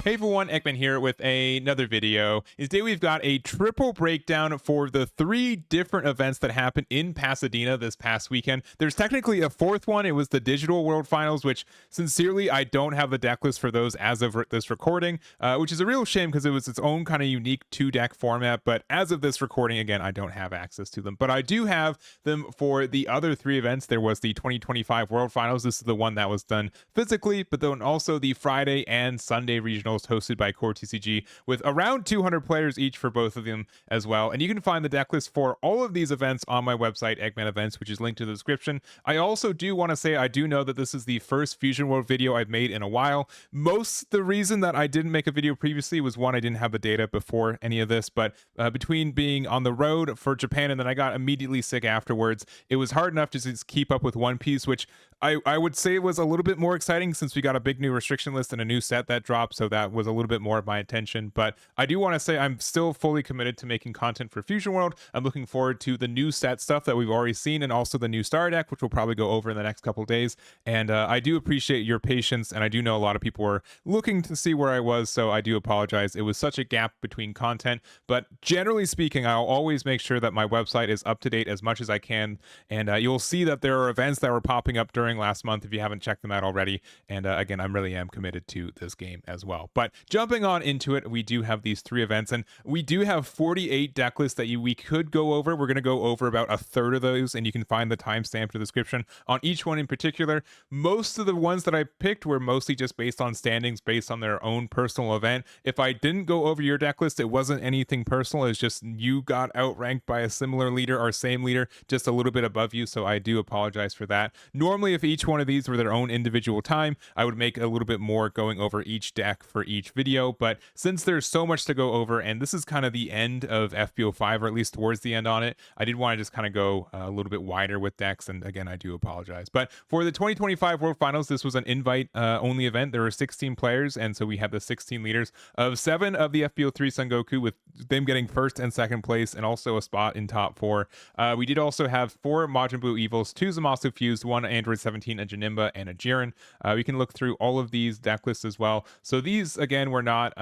Hey everyone, Ekman here with another video. Today we've got a triple breakdown for the 3 different events that happened in Pasadena this past weekend. There's technically a 4th one. It was the Digital World Finals, which sincerely I don't have the deck list for those as of this recording, which is a real shame because it was its own kind of unique 2-deck format. But as of this recording, again, I don't have access to them. But I do have them for the other 3 events. There was the 2025 World Finals. This is the one that was done physically, but then also the Friday and Sunday regionals hosted by Core TCG with around 200 players each for both of them as well. And you can find the deck list for all of these events on my website, Eggman Events, which is linked in the description. I also do want to say I do know that this is the first Fusion World video I've made in a while. The reason that I didn't make a video previously was, one, I didn't have the data before any of this, but between being on the road for Japan and then I got immediately sick afterwards, it was hard enough to just keep up with One Piece, which I would say was a little bit more exciting since we got a big new restriction list and a new set that dropped, so that was a little bit more of my attention. But I do want to say I'm still fully committed to making content for Fusion World. I'm looking forward to the new set stuff that we've already seen and also the new star deck, which we'll probably go over in the next couple days. And I do appreciate your patience, and I do know a lot of people were looking to see where I was, so I do apologize. It was such a gap between content, but generally speaking, I'll always make sure that my website is up to date as much as I can, and you'll see that there are events that were popping up during last month if you haven't checked them out already. And again, I really am committed to this game as well. But jumping on into it, we do have these 3 events, and we do have 48 deck lists that we could go over. We're going to go over about a third of those, and you can find the timestamp in the description on each one in particular. Most of the ones that I picked were mostly just based on standings, based on their own personal event. If I didn't go over your deck list, it wasn't anything personal. It's just you got outranked by a similar leader or same leader, just a little bit above you, so I do apologize for that. Normally, if each one of these were their own individual time, I would make a little bit more going over each deck for each video, but since there's so much to go over, and this is kind of the end of FBO5, or at least towards the end on it, I did want to just kind of go a little bit wider with decks, and again, I do apologize. But for the 2025 World Finals, this was an invite only event. There were 16 players, and so we had the 16 leaders of 7 of the FBO3 Son Goku, with them getting 1st and 2nd place, and also a spot in top 4. We did also have 4 Majin Buu Evils, 2 Zamasu Fused, 1 Aandroidd 17, a Janemba, and a Jiren. We can look through all of these deck lists as well. So these, again, were not,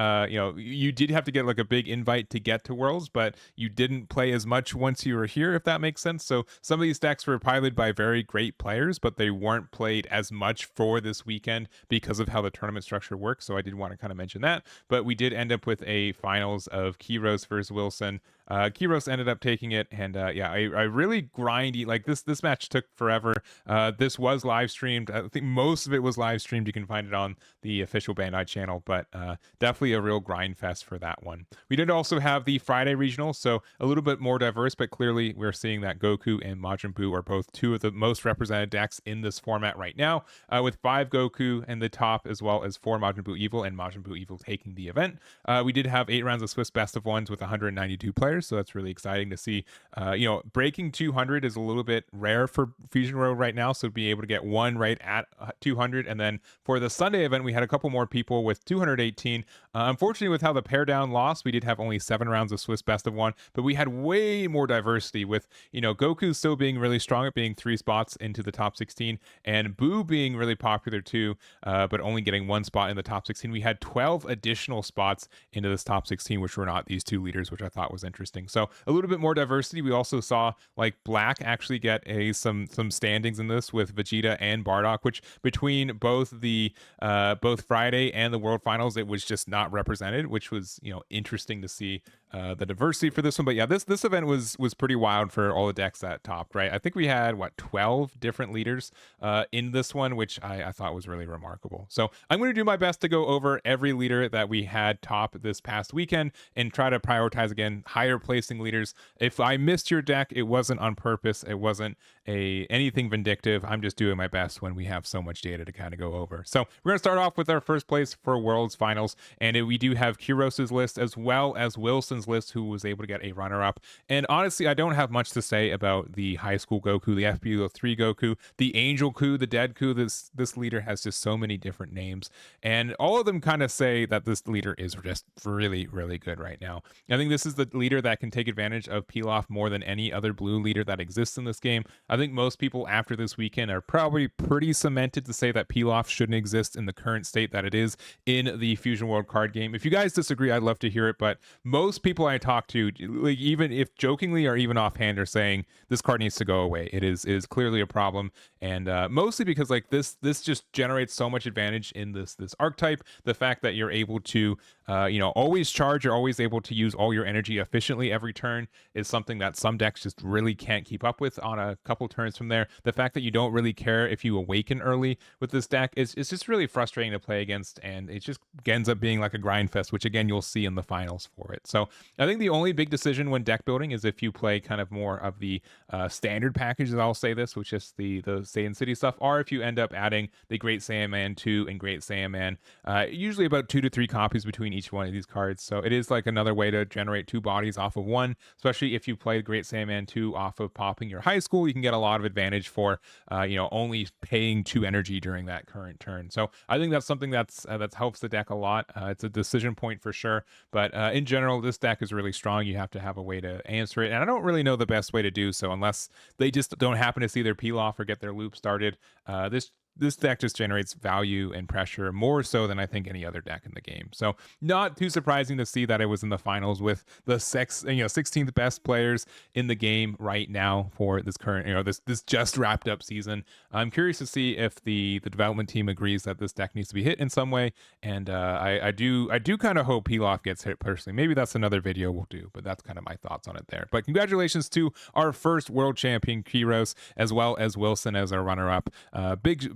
you did have to get like a big invite to get to Worlds, but you didn't play as much once you were here, if that makes sense. So some of these decks were piloted by very great players, but they weren't played as much for this weekend because of how the tournament structure works. So I did want to kind of mention that. But we did end up with a finals of Krios versus Wilson. Krios ended up taking it, and yeah, I really grindy, like this match took forever. This was live streamed. I think most of it was live streamed. You can find it on the official Bandai channel, but definitely a real grind fest for that one. We did also have the Friday regional, so a little bit more diverse, but clearly we're seeing that Goku and Majin Buu are both 2 of the most represented decks in this format right now, with 5 Goku in the top, as well as 4 Majin Buu Evil, and Majin Buu Evil taking the event. We did have 8 rounds of Swiss best of ones with 192 players, so that's really exciting to see. Breaking 200 is a little bit rare for Fusion World right now, so to be able to get one right at 200. And then for the Sunday event, we had a couple more people with 218. Unfortunately, with how the pair down lost, we did have only 7 rounds of Swiss best of 1, but we had way more diversity with, Goku still being really strong at being 3 spots into the top 16, and Buu being really popular too, but only getting 1 spot in the top 16. We had 12 additional spots into this top 16, which were not these 2 leaders, which I thought was interesting. So a little bit more diversity. We also saw like Black actually get some standings in this with Vegeta and Bardock, which between both Friday and the World Finals, it was just not represented, which was interesting to see the diversity for this one. But yeah, this event was pretty wild for all the decks that topped, right? I think we had 12 different leaders in this one, which I thought was really remarkable. So I'm going to do my best to go over every leader that we had top this past weekend and try to prioritize, again, higher placing leaders. If I missed your deck, it wasn't on purpose. It wasn't anything vindictive. I'm just doing my best when we have so much data to kind of go over. So we're going to start off with our first place for Worlds Finals, and we do have Krios' list as well as Wilson's season's list who was able to get a runner-up. And honestly, I don't have much to say about the high school Goku, the FBO 3 Goku, the Angel Ku, the Dead Ku. This leader has just so many different names, and all of them kind of say that this leader is just really, really good right now. I think this is the leader that can take advantage of Pilaf more than any other blue leader that exists in this game. I think most people after this weekend are probably pretty cemented to say that Pilaf shouldn't exist in the current state that it is in the Fusion World card game. If you guys disagree, I'd love to hear it, but most people I talk to, like, even if jokingly or even offhand, are saying this card needs to go away. It is clearly a problem, and mostly because like this just generates so much advantage in this archetype. The fact that you're able to always charge, you're always able to use all your energy efficiently every turn is something that some decks just really can't keep up with on a couple turns from there. The fact that you don't really care if you awaken early with this deck is just really frustrating to play against, and it just ends up being like a grind fest, which again you'll see in the finals for it. So I think the only big decision when deck building is if you play kind of more of the standard packages, I'll say this, which is the Saiyan City stuff, or if you end up adding the Great Saiyaman 2 and Great Saiyaman, usually about 2 to 3 copies between each one of these cards. So it is like another way to generate 2 bodies off of one, especially if you play Great Saiyaman 2 off of popping your high school. You can get a lot of advantage for only paying 2 energy during that current turn. So I think that's something that helps the deck a lot. It's a decision point for sure, but in general, this deck is really strong. You have to have a way to answer it, and I don't really know the best way to do so unless they just don't happen to see their peel off or get their loop started. This deck just generates value and pressure more so than I think any other deck in the game. So not too surprising to see that it was in the finals with the 16th best players in the game right now for this current, this just wrapped up season. I'm curious to see if the development team agrees that this deck needs to be hit in some way. And I do kind of hope Pilaf gets hit personally. Maybe that's another video we'll do, but that's kind of my thoughts on it there. But congratulations to our first world champion, Krios, as well as Wilson as our runner-up.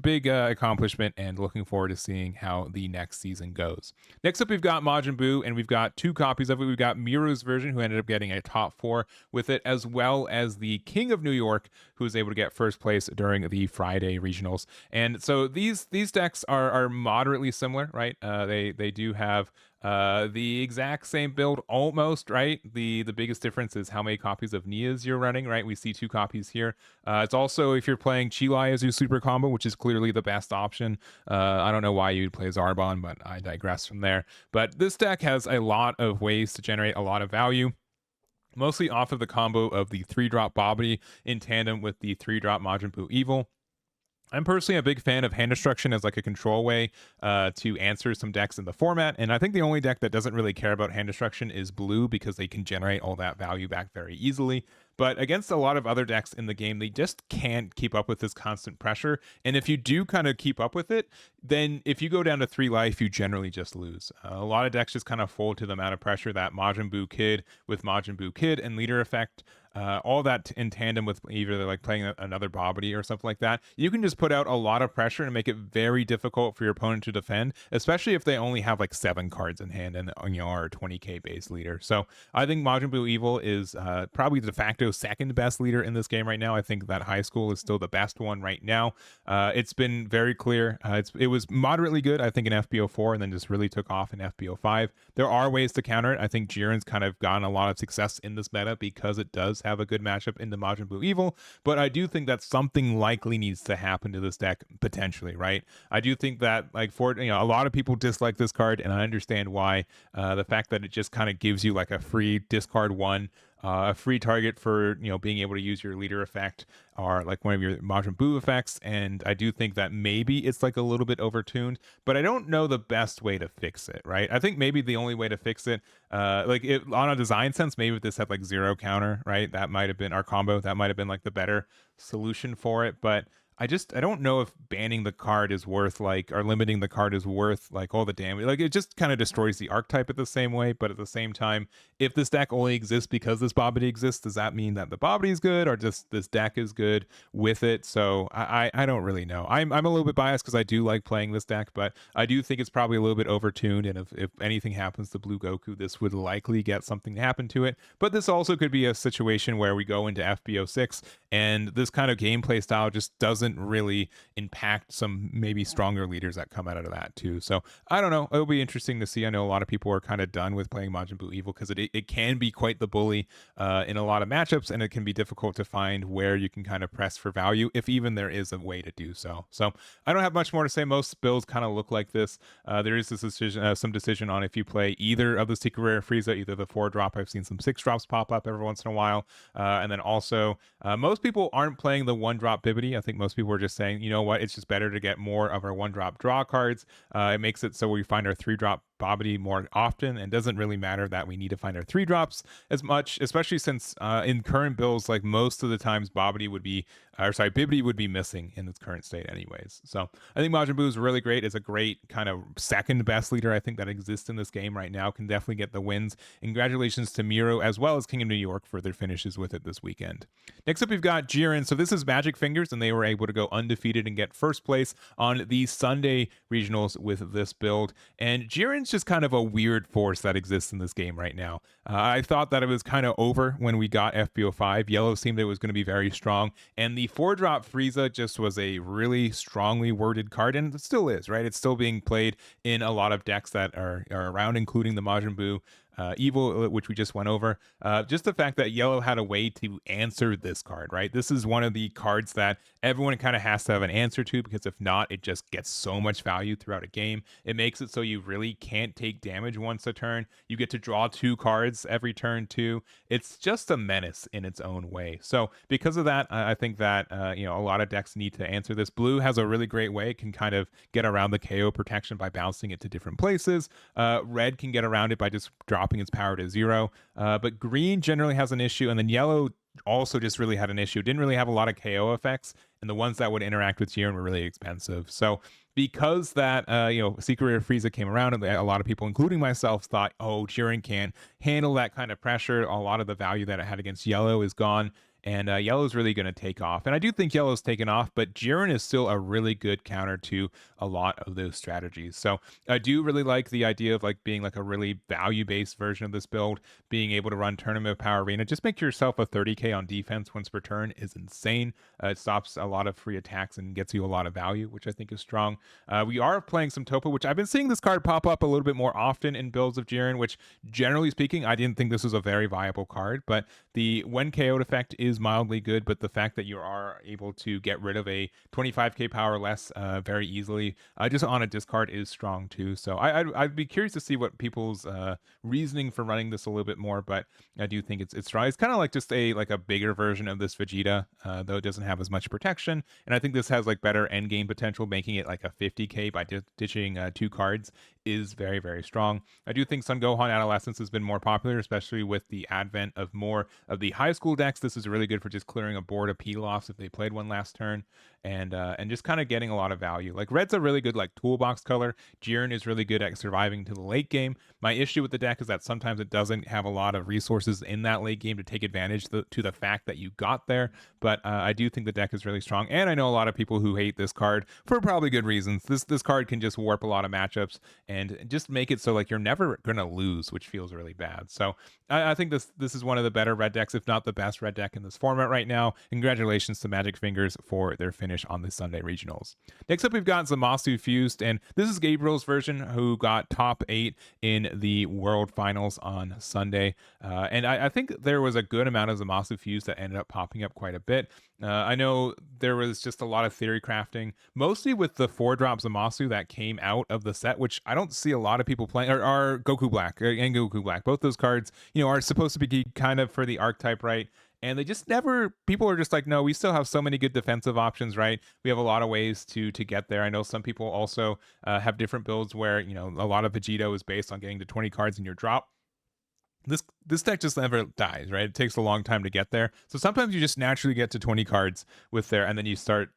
Big accomplishment, and looking forward to seeing how the next season goes. Next up, we've got Majin Buu, and we've got 2 copies of it. We've got Mirru's version, who ended up getting a top 4 with it, as well as the King of New York, who was able to get first place during the Friday regionals. And so these decks are moderately similar, right? They do have the exact same build almost, right? The biggest difference is how many copies of Nia's you're running, right? We see 2 copies here. It's also if you're playing Chilai as your super combo, which is clearly the best option. I don't know why you'd play Zarbon, but I digress from there. But this deck has a lot of ways to generate a lot of value, mostly off of the combo of the 3-drop Bobbity in tandem with the 3-drop Majin Buu Evil. I'm personally a big fan of hand destruction as like a control way to answer some decks in the format, and I think the only deck that doesn't really care about hand destruction is blue, because they can generate all that value back very easily. But against a lot of other decks in the game, they just can't keep up with this constant pressure. And if you do kind of keep up with it, then if you go down to 3 life, you generally just lose. A lot of decks just kind of fold to the amount of pressure that Majin Buu Kid with Majin Buu Kid and Leader Effect, all that in tandem with either like playing another Bobbity or something like that, you can just put out a lot of pressure and make it very difficult for your opponent to defend, especially if they only have like 7 cards in hand and are a 20k base leader. So I think Majin Buu Evil is probably the de facto second best leader in this game right now. I think that high school is still the best one right now. It's been very clear. It was moderately good, I think, in FBO 4, and then just really took off in FBO 5. There are ways to counter it. I think Jiren's kind of gotten a lot of success in this meta because it does have a good matchup in the Majin Buu Evil, but I do think that something likely needs to happen to this deck potentially, right? I do think that like a lot of people dislike this card, and I understand why. The fact that it just kind of gives you like a free discard 1, a free target for being able to use your leader effect or like one of your Majin Buu effects, and I do think that maybe it's like a little bit overtuned, but I don't know the best way to fix it, right? I think maybe the only way to fix it, on a design sense, maybe if this had like 0 counter, right? That might have been our combo. That might have been like the better solution for it, but I don't know if banning the card is worth or limiting the card is worth like all the damage. Like it just kind of destroys the archetype at the same way. But at the same time, if this deck only exists because this Bobbity exists, does that mean that the Bobbity is good or just this deck is good with it? So I don't really know. I'm a little bit biased because I do like playing this deck, but I do think it's probably a little bit overtuned. And if anything happens to Blue Goku, this would likely get something to happen to it. But this also could be a situation where we go into FBO 6 and this kind of gameplay style just doesn't doesn't really impact some maybe stronger leaders that come out of that too. So I don't know. It'll be interesting to see. I know a lot of people are kind of done with playing Majin Buu Evil because it can be quite the bully in a lot of matchups, and it can be difficult to find where you can kind of press for value, if even there is a way to do so. So I don't have much more to say. Most builds kind of look like this. There is this decision, some decision on if you play either of the Secret Rare Frieza, either the 4-drop. I've seen some 6-drops pop up every once in a while, and then also most people aren't playing the 1-drop Bibbidi. I think most people are just saying, you know what, it's just better to get more of our 1-drop draw cards. It makes it so we find our 3-drop Bobbity more often, and doesn't really matter that we need to find our 3-drops as much, especially since in current builds, like most of the times Bobbity would be, Bibbidi would be missing in its current state anyways. So I think Majin Buu is really great. It's a great kind of second best leader I think that exists in this game right now. Can definitely get the wins. And congratulations to Mirru as well as King of New York for their finishes with it this weekend. Next up, we've got Jiren. So this is MagicFingers, and they were able to go undefeated and get first place on the Sunday regionals with this build. And Jiren's just kind of a weird force that exists in this game right now. I thought that it was kind of over when we got FBO5. Yellow seemed it was going to be very strong, and the 4-drop Frieza just was a really strongly worded card, and it still is, right? It's still being played in a lot of decks that are around, including the Majin Buu Evil, which we just went over. Just the fact that Yellow had a way to answer this card, right? This is one of the cards that everyone kind of has to have an answer to, because if not, it just gets so much value throughout a game. It makes it so you really can't take damage once a turn. You get to draw 2 cards every turn too. It's just a menace in its own way. So because of that, I think that a lot of decks need to answer this. Blue has a really great way. It can kind of get around the KO protection by bouncing it to different places. Red can get around it by just dropping its power to 0, but green generally has an issue, and then yellow also just really had an issue. Didn't really have a lot of KO effects, and the ones that would interact with Jiren were really expensive. So because that Secret Rare Frieza came around, and a lot of people, including myself, thought, oh, Jiren can't handle that kind of pressure. A lot of the value that it had against yellow is gone, and yellow's really going to take off. And I do think yellow's taken off, but Jiren is still a really good counter to a lot of those strategies. So I do really like the idea of like being like a really value-based version of this build, being able to run Tournament of Power Arena. Just make yourself a 30k on defense once per turn is insane. It stops a lot of free attacks and gets you a lot of value, which I think is strong. We are playing some Topo, which I've been seeing this card pop up a little bit more often in builds of Jiren, which generally speaking, I didn't think this was a very viable card, but the when KO'd effect is mildly good, but the fact that you are able to get rid of a 25k power less very easily just on a discard is strong too. So I'd be curious to see what people's reasoning for running this a little bit more, but I do think it's strong. It's kind of like just a bigger version of this Vegeta, though it doesn't have as much protection, and I think this has like better end game potential, making it like a 50k by ditching 2 cards is very, very strong. I do think Son Gohan Adolescence has been more popular, especially with the advent of more of the high school decks. This is really good for just clearing a board of Pilafs if they played one last turn, and just kind of getting a lot of value. Like red's a really good like toolbox color. Jiren is really good at surviving to the late game. My issue with the deck is that sometimes it doesn't have a lot of resources in that late game to take advantage to the fact that you got there, but I do think the deck is really strong, and I know a lot of people who hate this card for probably good reasons. This card can just warp a lot of matchups and just make it so like you're never gonna lose, which feels really bad. So I think this is one of the better red decks, if not the best red deck in this format right now. Congratulations to MagicFingers for their finish on the Sunday regionals. Next up, we've got Zamasu Fused, and this is Gabriel's version, who got top 8 in the World Finals on Sunday. And I think there was a good amount of Zamasu Fused that ended up popping up quite a bit. I know there was just a lot of theory crafting, mostly with the 4-drop Zamasu that came out of the set, which I don't see a lot of people playing, or Goku Black and Goku Black. Both those cards, are supposed to be kind of for the archetype, right? And they just never, people are just like, no, we still have so many good defensive options, right? We have a lot of ways to get there. I know some people also have different builds where, a lot of Vegito is based on getting to 20 cards in your drop. This deck just never dies, right? It takes a long time to get there. So sometimes you just naturally get to 20 cards with there, and then you start,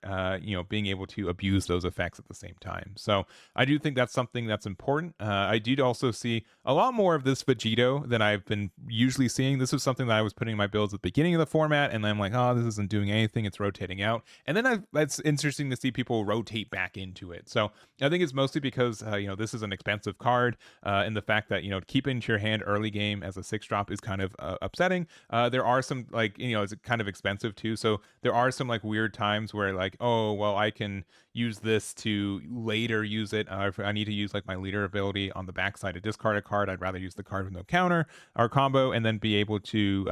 being able to abuse those effects at the same time. So I do think that's something that's important. I did also see a lot more of this Vegito than I've been usually seeing. This was something that I was putting in my builds at the beginning of the format, and then I'm like, oh, this isn't doing anything. It's rotating out. And then it's interesting to see people rotate back into it. So I think it's mostly because, this is an expensive card, and the fact that, keep into your hand early game as a 6-drop is kind of upsetting. There are some like, it's kind of expensive too, so there are some like weird times where like, oh well, I can use this to later use it. If I need to use like my leader ability on the backside to discard a card, I'd rather use the card with no counter or combo and then be able to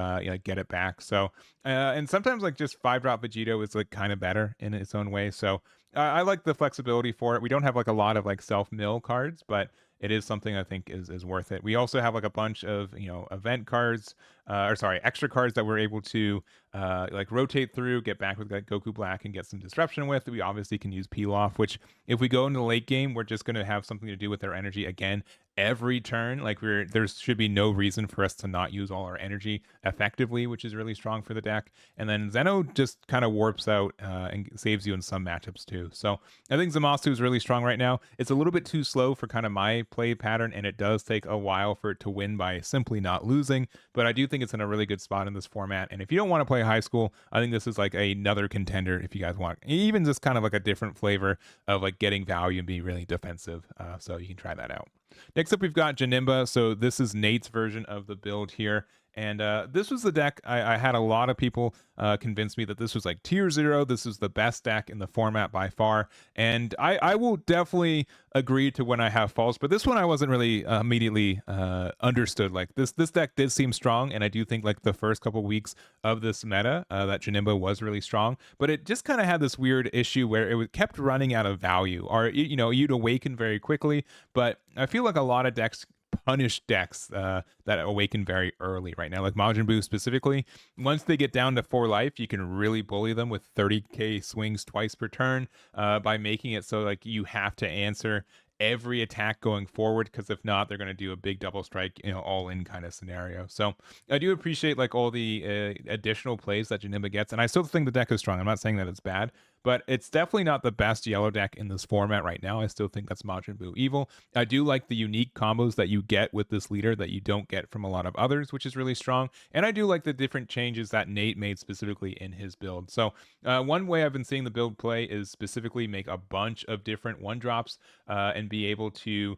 get it back. So and sometimes like just 5-drop Vegito is like kind of better in its own way. So I like the flexibility for it. We don't have like a lot of like self-mill cards, but it is something I think is worth it. We also have like a bunch of event cards, extra cards that we're able to like rotate through, get back with like Goku Black and get some disruption with. We obviously can use peel off, which if we go into the late game, we're just going to have something to do with our energy again every turn. Like there should be no reason for us to not use all our energy effectively, which is really strong for the deck. And then Zeno just kind of warps out and saves you in some matchups too. So I think Zamasu is really strong right now. It's a little bit too slow for kind of my play pattern, and it does take a while for it to win by simply not losing. But I do think it's in a really good spot in this format. And if you don't want to play high school, I think this is like another contender if you guys want, even just kind of like a different flavor of like getting value and being really defensive. So you can try that out. Next up, we've got Janemba. So this is Nate's version of the build here. And this was the deck. I had a lot of people convince me that this was like tier 0. This is the best deck in the format by far. And I will definitely agree to when I have faults. But this one I wasn't really immediately understood. Like this deck did seem strong. And I do think like the first couple weeks of this meta that Janemba was really strong. But it just kind of had this weird issue where it kept running out of value. Or, you'd awaken very quickly. But I feel like a lot of decks punish decks that awaken very early right now, like Majin Buu specifically. Once they get down to 4 life, you can really bully them with 30k swings twice per turn by making it so like you have to answer every attack going forward, because if not, they're going to do a big double strike, all in kind of scenario. So I do appreciate like all the additional plays that Janemba gets, and I still think the deck is strong. I'm not saying that it's bad, but it's definitely not the best yellow deck in this format right now. I still think that's Majin Buu Evil. I do like the unique combos that you get with this leader that you don't get from a lot of others, which is really strong. And I do like the different changes that Nate made specifically in his build. So one way I've been seeing the build play is specifically make a bunch of different 1-drops and be able to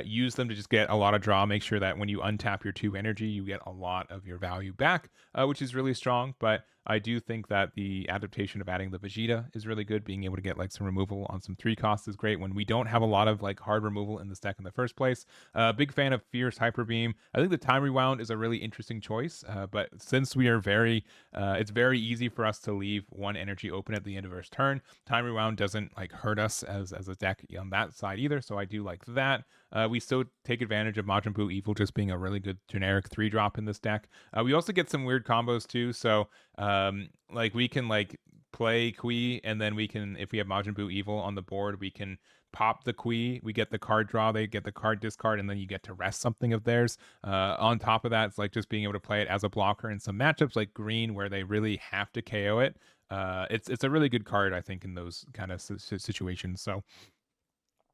use them to just get a lot of draw. Make sure that when you untap your 2 energy, you get a lot of your value back, which is really strong. But I do think that the adaptation of adding the Vegeta is really good. Being able to get like some removal on some 3 costs is great when we don't have a lot of like hard removal in this deck in the first place. Big fan of Fierce Hyper Beam. I think the Time Rewound is a really interesting choice, but since we are it's very easy for us to leave 1 energy open at the end of our turn. Time Rewound doesn't like hurt us as a deck on that side either, so I do like that. We still take advantage of Majin Buu Evil just being a really good generic 3-drop in this deck. We also get some weird combos too, so like we can like play Kui, and then we can, if we have Majin Buu Evil on the board, we can pop the Kui, we get the card draw, they get the card discard, and then you get to rest something of theirs. On top of that, it's like just being able to play it as a blocker in some matchups like green where they really have to KO it. It's a really good card, I think, in those kind of situations. So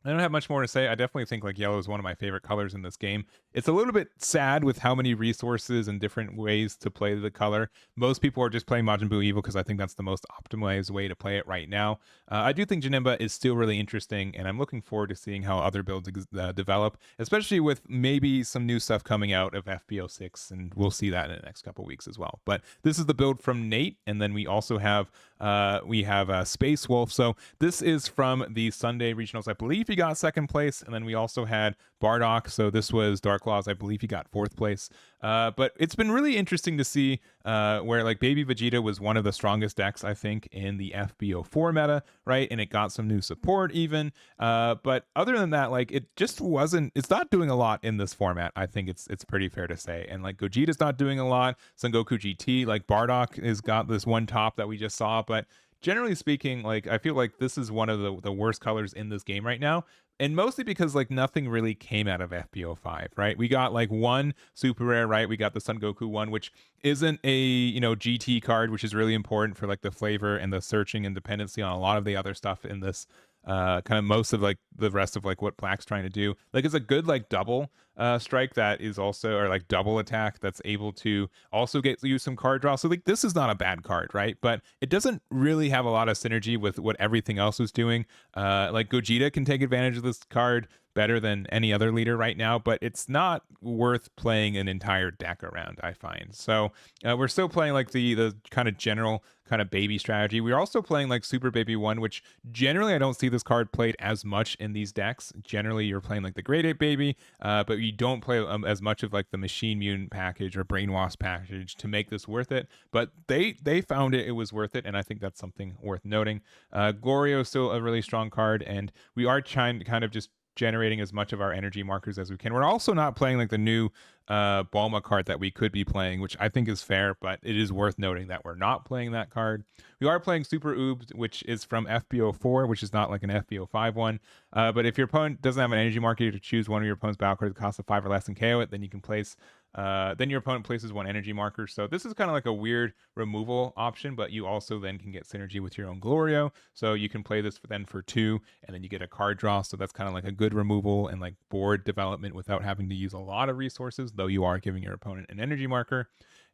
I don't have much more to say. I definitely think like yellow is one of my favorite colors in this game. It's a little bit sad with how many resources and different ways to play the color. Most people are just playing Majin Buu Evil because I think that's the most optimized way to play it right now. I do think Janemba is still really interesting, and I'm looking forward to seeing how other builds develop, especially with maybe some new stuff coming out of FBO6, and we'll see that in the next couple weeks as well. But this is the build from Nate, and then we also have Spaceewolf. So this is from the Sunday regionals. I believe he got 2nd place, and then we also had Bardock. So this was DarkLaw. I believe he got 4th place. But it's been really interesting to see where like Baby Vegeta was one of the strongest decks, I think, in the FBO4 meta, right? And it got some new support even. But other than that, like it just wasn't, it's not doing a lot in this format. I think it's pretty fair to say. And like Gogeta's not doing a lot. Son Goku GT, like Bardock has got this 1 top that we just saw, but generally speaking, like I feel like this is one of the worst colors in this game right now, and mostly because like nothing really came out of FBO5, right? We got like 1 super rare, right? We got the Son Goku one, which isn't a GT card, which is really important for like the flavor and the searching and dependency on a lot of the other stuff in this kind of most of like the rest of like what Black's trying to do. Like it's a good like double strike that is also, or like double attack that's able to also get you some card draw. So like this is not a bad card, right? But it doesn't really have a lot of synergy with what everything else is doing. Like Gogeta can take advantage of this card. better than any other leader right now, but it's not worth playing an entire deck around, I find. So we're still playing like the kind of general kind of baby strategy. We're also playing like Super Baby 1, which generally I don't see this card played as much in these decks. Generally, you're playing like the Grade 8 Baby, but you don't play as much of like the Machine Mutant package or Brainwash package to make this worth it. But they found it was worth it, and I think that's something worth noting. Glorio is still a really strong card, and we are trying to kind of just generating as much of our energy markers as we can. We're also not playing like the new Bulma card that we could be playing, which I think is fair, but it is worth noting that we're not playing that card. We are playing Super Oobs, which is from FBO4, which is not like an FBO5 one. But if your opponent doesn't have an energy marker, to choose one of your opponent's battle cards that costs a 5 or less and KO it, then you can place then your opponent places one energy marker. So this is kind of like a weird removal option, but you also then can get synergy with your own Glorio. So you can play this then for 2, and then you get a card draw. So that's kind of like a good removal and like board development without having to use a lot of resources, though you are giving your opponent an energy marker.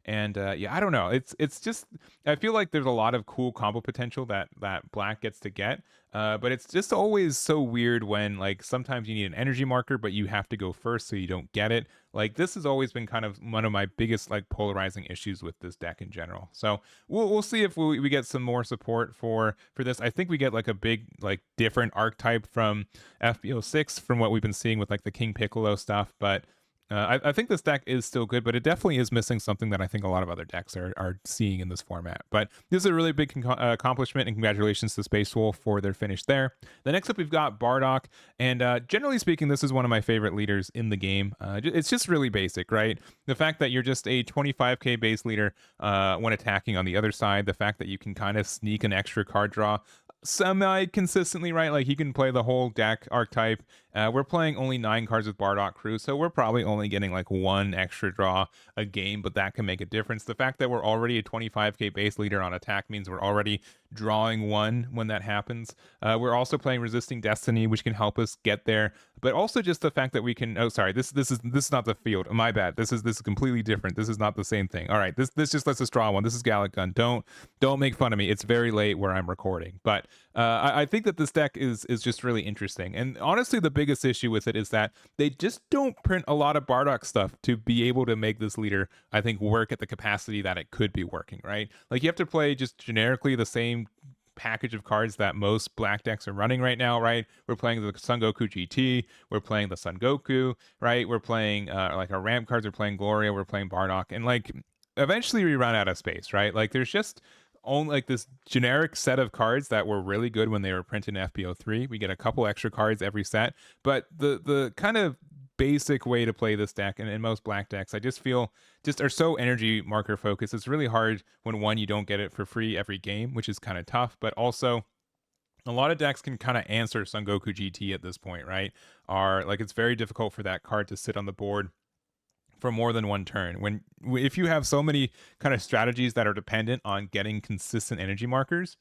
And yeah, I don't know. It's just, I feel like there's a lot of cool combo potential that black gets to get. But it's just always so weird when like sometimes you need an energy marker, but you have to go first so you don't get it. Like this has always been kind of one of my biggest like polarizing issues with this deck in general. So we'll see if we get some more support for this. I think we get like a big like different archetype from FBO6 from what we've been seeing with like the King Piccolo stuff, but I think this deck is still good, but it definitely is missing something that I think a lot of other decks are seeing in this format. But this is a really big accomplishment, and congratulations to Spaceewolf for their finish there. The next up, we've got Bardock, and generally speaking, this is one of my favorite leaders in the game. It's just really basic, right? The fact that you're just a 25k base leader when attacking on the other side, the fact that you can kind of sneak an extra card draw semi-consistently, right? Like he can play the whole deck archetype. We're playing only 9 cards with Bardock Crew, so we're probably only getting like 1 extra draw a game, but that can make a difference. The fact that we're already a 25k base leader on attack means we're already drawing 1 when that happens. We're also playing Resisting Destiny, which can help us get there, but also just the fact that we can, oh sorry, this is not the field, my bad. This is completely different. This is not the same thing. All right, this just lets us draw 1. This is Gallic Gun. Don't make fun of me. It's very late where I'm recording, but I think that this deck is just really interesting. And honestly, the biggest issue with it is that they just don't print a lot of Bardock stuff to be able to make this leader, I think, work at the capacity that it could be working, right? Like you have to play just generically the same package of cards that most black decks are running right now, right? We're playing the Son Goku GT, we're playing the Son Goku, right? We're playing like our ramp cards, we're playing Gloria, we're playing Bardock, and like eventually we run out of space, right? Like there's just only like this generic set of cards that were really good when they were printed in FBO3. We get a couple extra cards every set, but the kind of basic way to play this deck, and in most black decks, I just feel just are so energy marker focused. It's really hard when, one, you don't get it for free every game, which is kind of tough, but also a lot of decks can kind of answer Son Goku GT at this point, right? Are like, it's very difficult for that card to sit on the board for more than 1 turn. If you have so many kind of strategies that are dependent on getting consistent energy markers,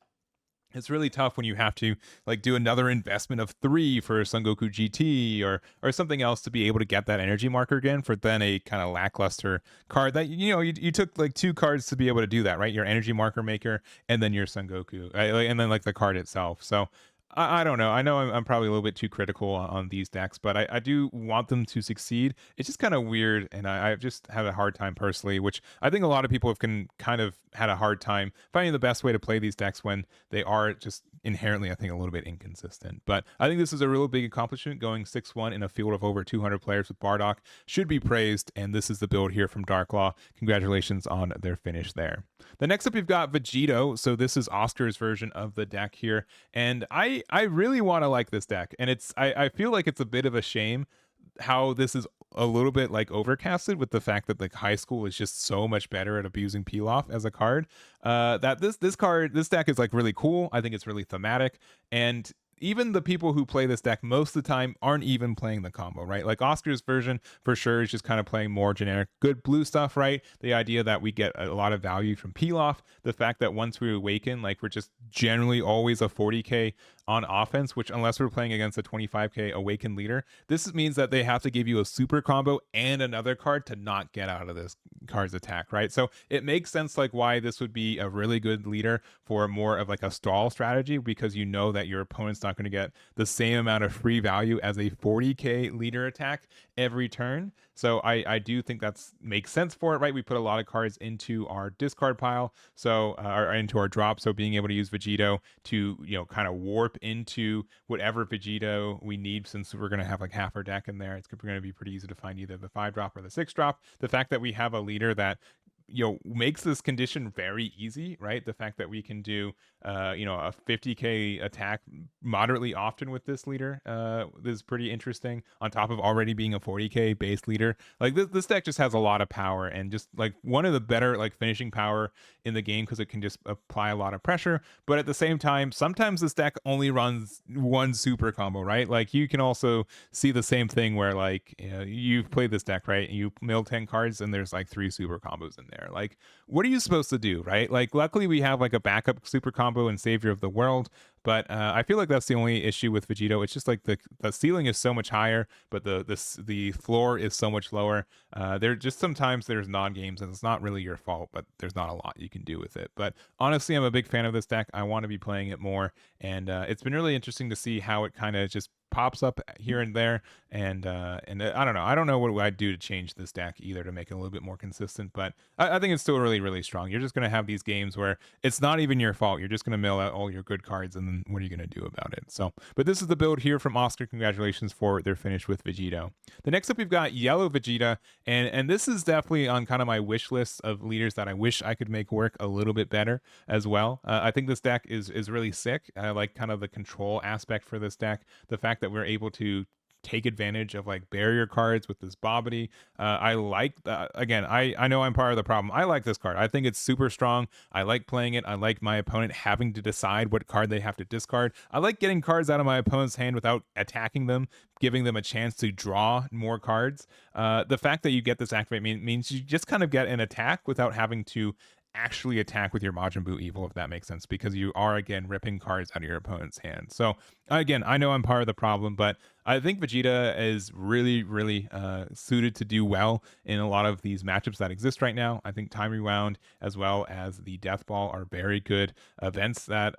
it's really tough when you have to like do another investment of 3 for Son Goku GT or something else to be able to get that energy marker again for then a kind of lackluster card that, you know, you took like 2 cards to be able to do that, right? Your energy marker maker and then your Son Goku, and then like the card itself. So I don't know. I know I'm probably a little bit too critical on these decks, but I do want them to succeed. It's just kind of weird, and I've just had a hard time personally, which I think a lot of people have kind of had a hard time finding the best way to play these decks when they are just inherently, I think, a little bit inconsistent. But I think this is a real big accomplishment. Going 6-1 in a field of over 200 players with Bardock should be praised, and this is the build here from DarkLaw. Congratulations on their finish there. The next up, we've got Vegito. So this is Oscar's version of the deck here, and I really want to like this deck, and I feel like it's a bit of a shame how this is a little bit like overcasted with the fact that like high school is just so much better at abusing Pilaf as a card. That this deck is like really cool. I think it's really thematic, and even the people who play this deck most of the time aren't even playing the combo, right? Like Oscar's version for sure is just kind of playing more generic good blue stuff, right? The idea that we get a lot of value from Pilaf, the fact that once we awaken, like we're just generally always a 40k on offense, which unless we're playing against a 25k awakened leader, this means that they have to give you a super combo and another card to not get out of this card's attack, right? So it makes sense like why this would be a really good leader for more of like a stall strategy, because you know that your opponent's not not going to get the same amount of free value as a 40k leader attack every turn. So I do think that's makes sense for it, right? We put a lot of cards into our discard pile, so or into our drop. So being able to use Vegito to, you know, kind of warp into whatever Vegito we need, since we're going to have like half our deck in there, it's going to be pretty easy to find either the 5-drop or the 6-drop. The fact that we have a leader that, you know, makes this condition very easy, right? The fact that we can do you know, a 50k attack moderately often with this leader is pretty interesting, on top of already being a 40k base leader. Like this deck just has a lot of power, and just like one of the better like finishing power in the game, because it can just apply a lot of pressure. But at the same time, sometimes this deck only runs one super combo, right? Like you can also see the same thing where, like, you know, you've played this deck, right? You mill 10 cards and there's like 3 super combos in there. Like, what are you supposed to do, right? Like, luckily we have like a backup super combo and Savior of the World, but I feel like that's the only issue with Vegito. It's just like the ceiling is so much higher, but the floor is so much lower. There just sometimes there's non-games, and it's not really your fault, but there's not a lot you can do with it. But honestly, I'm a big fan of this deck. I want to be playing it more, and it's been really interesting to see how it kind of just pops up here and there. And I don't know. I don't know what I'd do to change this deck either to make it a little bit more consistent, but I think it's still really, really strong. You're just going to have these games where it's not even your fault. You're just going to mill out all your good cards, and then what are you going to do about it? So, but this is the build here from Oscar. Congratulations for their finish with Vegito. The next up, we've got Yellow Vegeta, and this is definitely on kind of my wish list of leaders that I wish I could make work a little bit better as well. I think this deck is really sick. I like kind of the control aspect for this deck. The fact that we're able to take advantage of like barrier cards with this Bobbity. I like again, I know I'm part of the problem. I like this card. I think it's super strong. I like playing it. I like my opponent having to decide what card they have to discard. I like getting cards out of my opponent's hand without attacking them, giving them a chance to draw more cards. The fact that you get this activate means you just kind of get an attack without having to actually attack with your Majin Buu Evil, if that makes sense, because you are again ripping cards out of your opponent's hand. So again, I know I'm part of the problem, but I think Vegeta is really, really suited to do well in a lot of these matchups that exist right now. I think Time Rewound as well as the Death Ball are very good events that,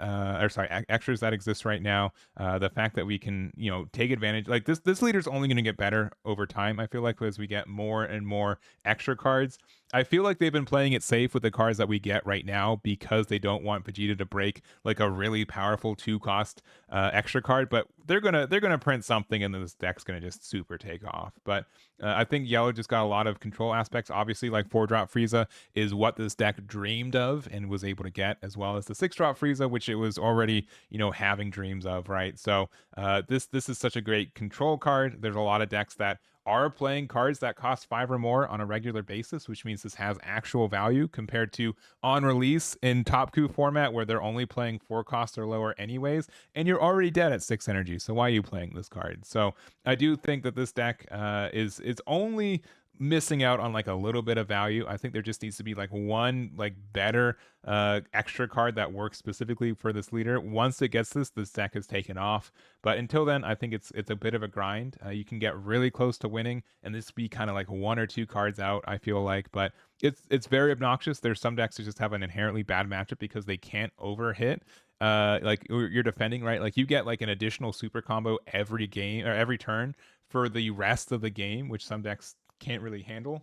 extras that exist right now. The fact that we can, you know, take advantage, like this leader's only going to get better over time. I feel like as we get more and more extra cards, I feel like they've been playing it safe with the cards that we get right now, because they don't want Vegeta to break like a really powerful 2-cost extra card. But they're gonna print something, and then this deck's gonna just super take off. But I think Yellow just got a lot of control aspects. Obviously, like 4-drop Frieza is what this deck dreamed of and was able to get, as well as the 6-drop Frieza, which it was already, you know, having dreams of, right? So this is such a great control card. There's a lot of decks that are playing cards that cost 5 or more on a regular basis, which means this has actual value compared to on release in Top Coup format, where they're only playing 4 costs or lower anyways, and you're already dead at 6 energy. So why are you playing this card? So I do think that this deck is only missing out on like a little bit of value. I think there just needs to be like one like better extra card that works specifically for this leader. Once it gets this deck is taken off. But until then, I think it's a bit of a grind. You can get really close to winning, and this be kind of like 1 or 2 cards out, I feel like. But it's very obnoxious. There's some decks that just have an inherently bad matchup because they can't overhit. Like you're defending, right? Like you get like an additional super combo every game or every turn for the rest of the game, which some decks can't really handle.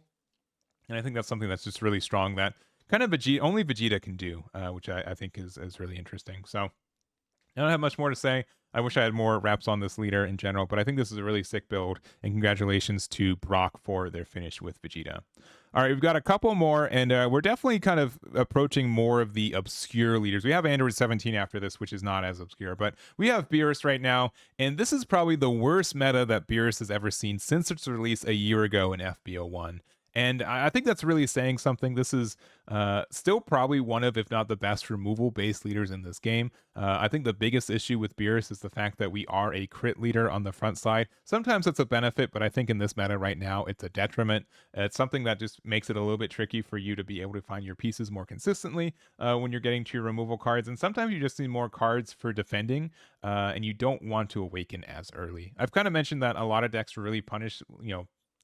And I think that's something that's just really strong that kind of only Vegeta can do, which I think is really interesting. So I don't have much more to say. I wish I had more reps on this leader in general, but I think this is a really sick build, and congratulations to Brock for their finish with Vegeta. All right, we've got a couple more, and we're definitely kind of approaching more of the obscure leaders. We have Aandroidd 17 after this, which is not as obscure, but we have Beerus right now, and this is probably the worst meta that Beerus has ever seen since its release a year ago in FB01. And I think that's really saying something. This is still probably one of, if not the best removal-based leaders in this game. I think the biggest issue with Beerus is the fact that we are a crit leader on the front side. Sometimes it's a benefit, but I think in this meta right now, it's a detriment. It's something that just makes it a little bit tricky for you to be able to find your pieces more consistently when you're getting to your removal cards. And sometimes you just need more cards for defending, and you don't want to awaken as early. I've kind of mentioned that a lot of decks really punish,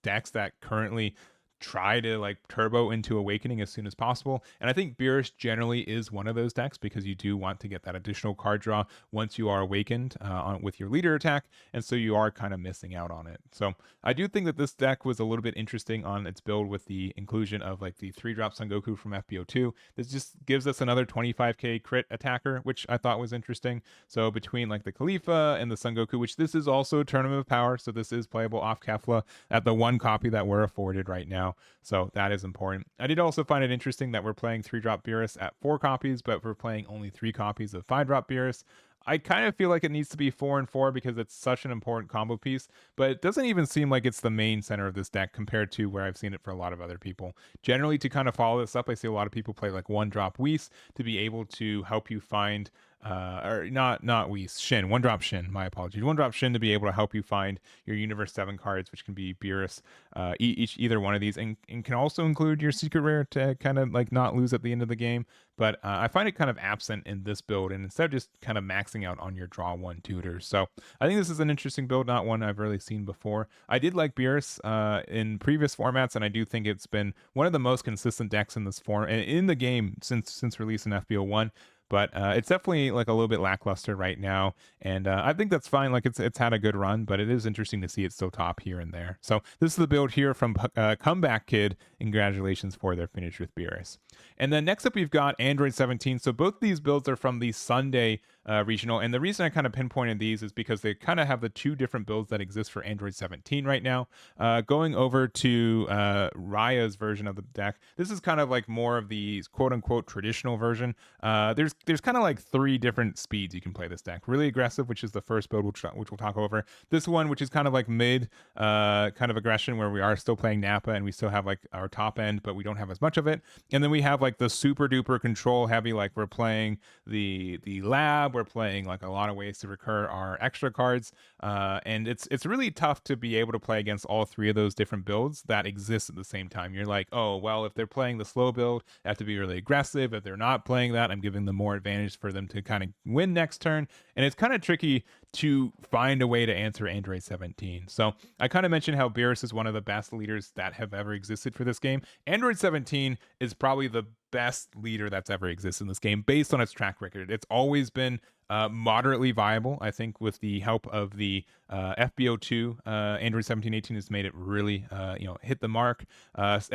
decks that currently try to like turbo into Awakening as soon as possible. And I think Beerus generally is one of those decks because you do want to get that additional card draw once you are awakened with your leader attack, and so you are kind of missing out on it. So I do think that this deck was a little bit interesting on its build with the inclusion of like the 3-drop Son Goku from FBO2. This just gives us another 25k crit attacker, which I thought was interesting. So between like the Khalifa and the Son Goku, which this is also a Tournament of Power, so this is playable off Kefla at the one copy that we're afforded right now. So that is important. I did also find it interesting that we're playing 3-drop Beerus at 4 copies, but we're playing only 3 copies of 5-drop Beerus. I kind of feel like it needs to be 4 and 4 because it's such an important combo piece, but it doesn't even seem like it's the main center of this deck compared to where I've seen it for a lot of other people. Generally, to kind of follow this up, I see a lot of people play like 1-drop Whis to be able to help you find or not Whis, Shin, 1-drop Shin, my apologies. 1-drop Shin to be able to help you find your Universe 7 cards, which can be Beerus, either one of these, and can also include your secret rare to kind of like not lose at the end of the game. But I find it kind of absent in this build, and instead of just kind of maxing out on your draw 1 tutors. So I think this is an interesting build, not one I've really seen before. I did like Beerus in previous formats, and I do think it's been one of the most consistent decks in this form and in the game since release in FBO1. But it's definitely like a little bit lackluster right now, and I think that's fine. Like it's had a good run, but it is interesting to see it still top here and there. So this is the build here from ComeBackKiiDD. Congratulations for their finish with Beerus. And then next up we've got Aandroidd 17. So both these builds are from the Sunday regional, and the reason I kind of pinpointed these is because they kind of have the 2 different builds that exist for Aandroidd 17 right now. Going over to Raya's version of the deck, this is kind of like more of the quote-unquote traditional version. There's kind of like 3 different speeds you can play this deck. Really aggressive, which is the first build, which we'll talk over. This one, which is kind of like mid kind of aggression, where we are still playing Nappa and we still have like our top end, but we don't have as much of it. And then we have like the super duper control heavy, like we're playing the lab, we're playing like a lot of ways to recur our extra cards, and it's really tough to be able to play against all 3 of those different builds that exist at the same time. You're like, oh well, if they're playing the slow build, I have to be really aggressive. If they're not playing that, I'm giving them more advantage for them to kind of win next turn, and it's kind of tricky to find a way to answer Aandroidd 17. So I kind of mentioned how Beerus is one of the best leaders that have ever existed for this game. Aandroidd 17 is probably the best leader that's ever existed in this game based on its track record. It's always been moderately viable. I think with the help of the FBO2, Aandroidd 17/18 has made it really hit the mark.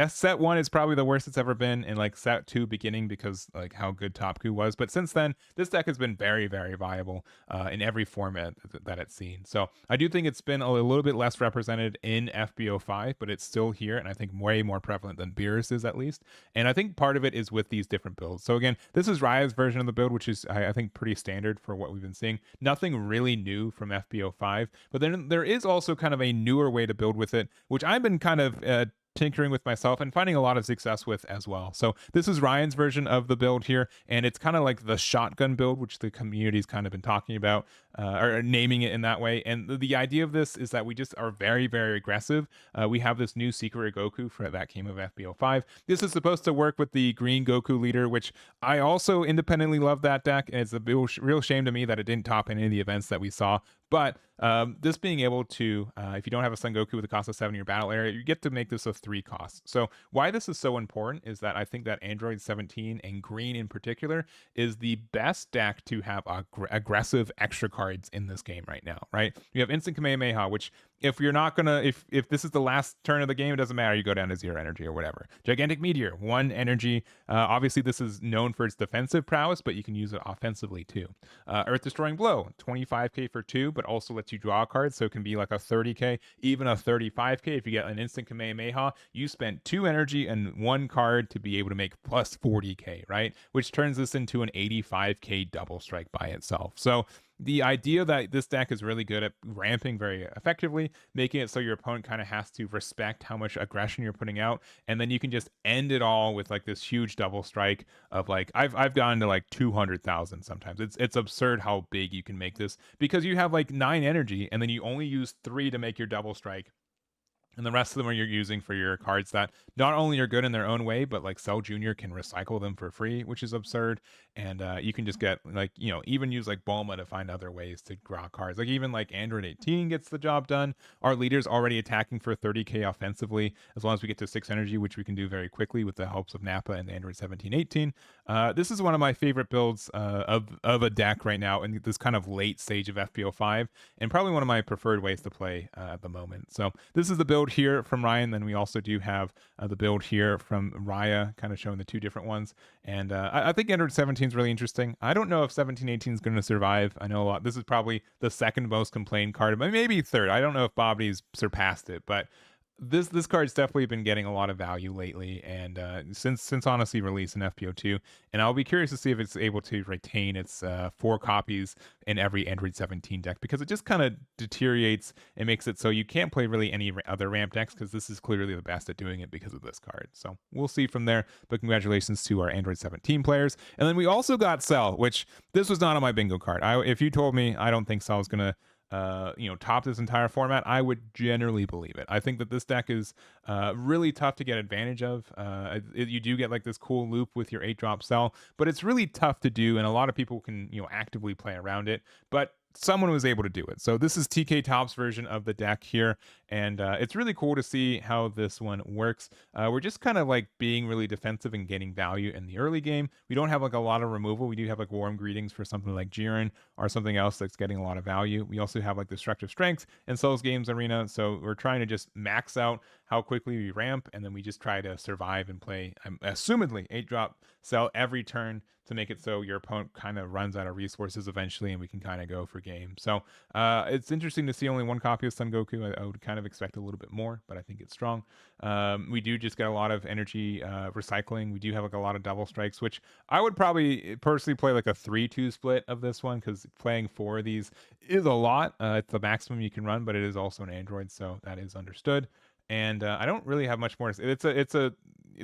Set 1 is probably the worst it's ever been, and like set 2 beginning because like how good Topku was, but since then this deck has been very, very viable in every format that it's seen. So I do think it's been a little bit less represented in FBO5, but it's still here, and I think way more prevalent than Beerus is, at least. And I think part of it is with these different builds. So again, this is Raya's version of the build, which is I think pretty standard for what we've been seeing. Nothing really new from FBO5, but then there is also kind of a newer way to build with it, which I've been kind of tinkering with myself and finding a lot of success with as well. So this is Ryan's version of the build here, and it's kind of like the shotgun build, which the community's kind of been talking about or naming it in that way. And the idea of this is that we just are very, very aggressive. We have this new secret Goku that came of FBO5. This is supposed to work with the green Goku leader, which I also independently love that deck, and it's a real shame to me that it didn't top any of the events that we saw. But this being able to, if you don't have a Son Goku with a cost of 7 in your battle area, you get to make this a 3 cost. So why this is so important is that I think that Aandroidd 17 and green in particular is the best deck to have aggressive extra cards in this game right now, right? You have Instant Kamehameha, which if you're not gonna, if this is the last turn of the game, it doesn't matter. You go down to 0 energy or whatever. Gigantic Meteor, 1 energy. Obviously, this is known for its defensive prowess, but you can use it offensively too. Earth Destroying Blow, 25k for 2, but also lets you draw a card, so it can be like a 30k, even a 35k. If you get an Instant Kamehameha, you spent 2 energy and 1 card to be able to make plus 40k, right? Which turns this into an 85k double strike by itself. So the idea that this deck is really good at ramping very effectively, making it so your opponent kind of has to respect how much aggression you're putting out, and then you can just end it all with like this huge double strike of like I've gone to like 200,000 sometimes. It's absurd how big you can make this because you have like 9 energy and then you only use 3 to make your double strike. and the rest of them are you're using for your cards that not only are good in their own way, but like Cell Jr. can recycle them for free, which is absurd. And you can just get like, even use like Bulma to find other ways to draw cards. Like even like Aandroidd 18 gets the job done. Our leader's already attacking for 30k offensively, as long as we get to 6 energy, which we can do very quickly with the helps of Nappa and Aandroidd 17, 18. This is one of my favorite builds of a deck right now in this kind of late stage of FPO 5, and probably one of my preferred ways to play at the moment. So this is the build here from Ryan. Then we also do have the build here from Raya, kind of showing the two different ones. And I think Aandroidd 17 is really interesting. I don't know if 17, 18 is going to survive. I know a lot. This is probably the second most complained card, but maybe third. I don't know if Bobby's surpassed it, but this card's definitely been getting a lot of value lately, and since honestly release in FPO2, and I'll be curious to see if it's able to retain its 4 copies in every Aandroidd 17 deck, because it just kind of deteriorates and makes it so you can't play really any other ramp decks, because this is clearly the best at doing it because of this card. So we'll see from there, but congratulations to our Aandroidd 17 players. And then we also got Cell, which this was not on my bingo card. If you told me I don't think Cell is gonna top this entire format, I would generally believe it. I think that this deck is really tough to get advantage of. You do get like this cool loop with your 8-drop Cell, but it's really tough to do, and a lot of people can actively play around it, but someone was able to do it. So this is TKtop's version of the deck here, and it's really cool to see how this one works. We're just kind of like being really defensive and getting value in the early game. We don't have like a lot of removal. We do have like Warm Greetings for something like Jiren or something else that's getting a lot of value. We also have like Destructive Strength and Souls Games Arena, so we're trying to just max out how quickly we ramp, and then we just try to survive and play assumedly 8-drop Cell every turn to make it so your opponent kind of runs out of resources eventually, and we can kind of go for game. So it's interesting to see only 1 copy of Son Goku. I would kind of expect a little bit more, but I think it's strong. We do just get a lot of energy recycling. We do have like a lot of double strikes, which I would probably personally play like a 3-2 split of this one, because playing 4 of these is a lot. It's the maximum you can run, but it is also an Aandroidd, so that is understood. And I don't really have much more to say. It's a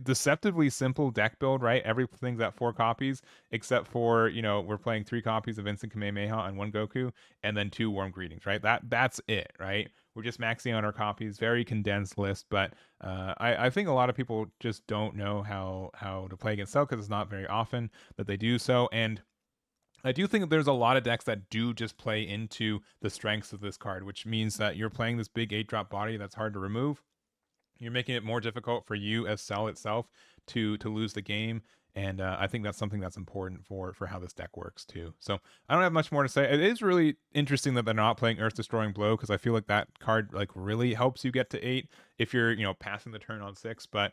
deceptively simple deck build, right? Everything's at 4 copies, except for we're playing 3 copies of Instant Kamehameha on 1 Goku, and then 2 Warm Greetings, right? That's it, right? We're just maxing out our copies. Very condensed list, but I think a lot of people just don't know how to play against Cell, because it's not very often that they do so. And I do think that there's a lot of decks that do just play into the strengths of this card, which means that you're playing this big 8-drop body that's hard to remove. You're making it more difficult for you as Cell itself to lose the game, and I think that's something that's important for how this deck works too. So I don't have much more to say. It is really interesting that they're not playing Earth Destroying Blow, because I feel like that card like really helps you get to 8 if you're passing the turn on 6. But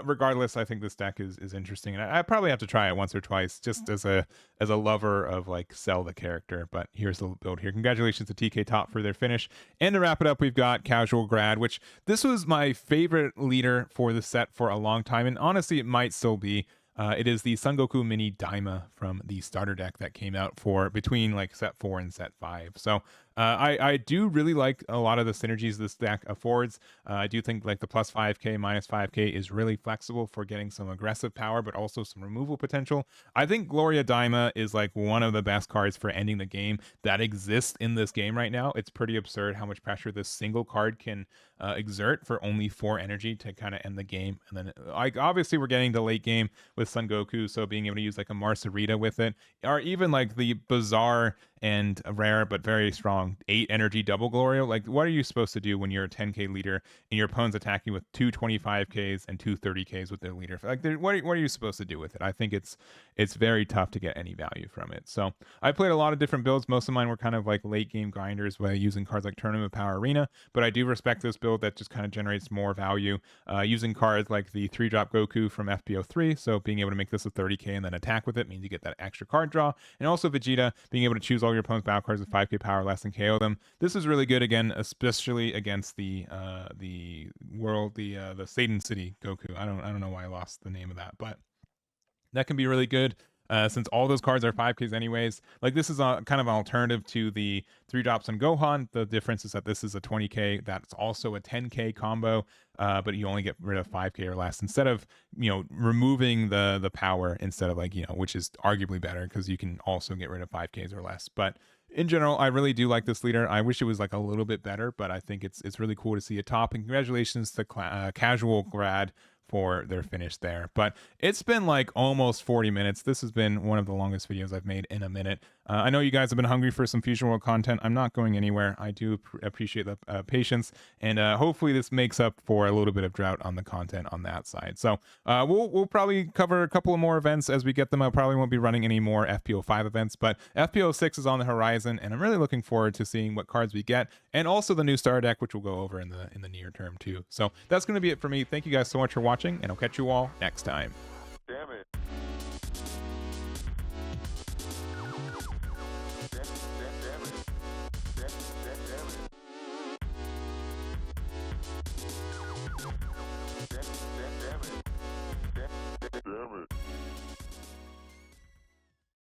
regardless, I think this deck is interesting, and I probably have to try it once or twice just as a lover of like Cell the character. But here's the build here. Congratulations to TKtop for their finish. And to wrap it up, we've got CasualGrad, which this was my favorite leader for the set for a long time, and honestly it might still be. It is the Son Goku Mini Daima from the starter deck that came out for between like set 4 and set 5. So I do really like a lot of the synergies this deck affords. I do think like the plus 5k, minus 5k is really flexible for getting some aggressive power, but also some removal potential. I think Gloria Daima is like one of the best cards for ending the game that exists in this game right now. It's pretty absurd how much pressure this single card can exert for only 4 energy to kind of end the game. And then like obviously we're getting to late game with Son Goku, so being able to use like a Marcerita with it, or even like the bizarre and a rare but very strong 8 energy double Gloria. Like, what are you supposed to do when you're a 10k leader and your opponent's attacking with 2 25ks and 2 30ks with their leader? Like, what are you supposed to do with it? I think it's very tough to get any value from it. So I played a lot of different builds. Most of mine were kind of like late game grinders by using cards like Tournament Power Arena, but I do respect this build that just kind of generates more value using cards like the 3-drop Goku from FPO3. So being able to make this a 30k and then attack with it means you get that extra card draw, and also Vegeta being able to choose all your opponent's battle cards with 5k power less and KO them. This is really good, again, especially against the Satan City Goku. I don't know why I lost the name of that, but that can be really good. Since all those cards are 5ks anyways. Like, this is a kind of an alternative to the 3-drops on Gohan. The difference is that this is a 20k, that's also a 10k combo, but you only get rid of 5k or less, instead of removing the power, instead of like which is arguably better because you can also get rid of 5ks or less. But In general, I really do like this leader. I wish it was like a little bit better, but I think it's really cool to see it top. And congratulations to CasualGrad for their finish there. But it's been like almost 40 minutes. This has been one of the longest videos I've made in a minute. I know you guys have been hungry for some Fusion World content. I'm not going anywhere. I do appreciate the patience, and hopefully this makes up for a little bit of drought on the content on that side. So we'll probably cover a couple of more events as we get them. I probably won't be running any more FPO5 events, but FPO6 is on the horizon, and I'm really looking forward to seeing what cards we get, and also the new star deck, which we'll go over in the near term too. So that's going to be it for me. Thank you guys so much for watching, and I'll catch you all next time.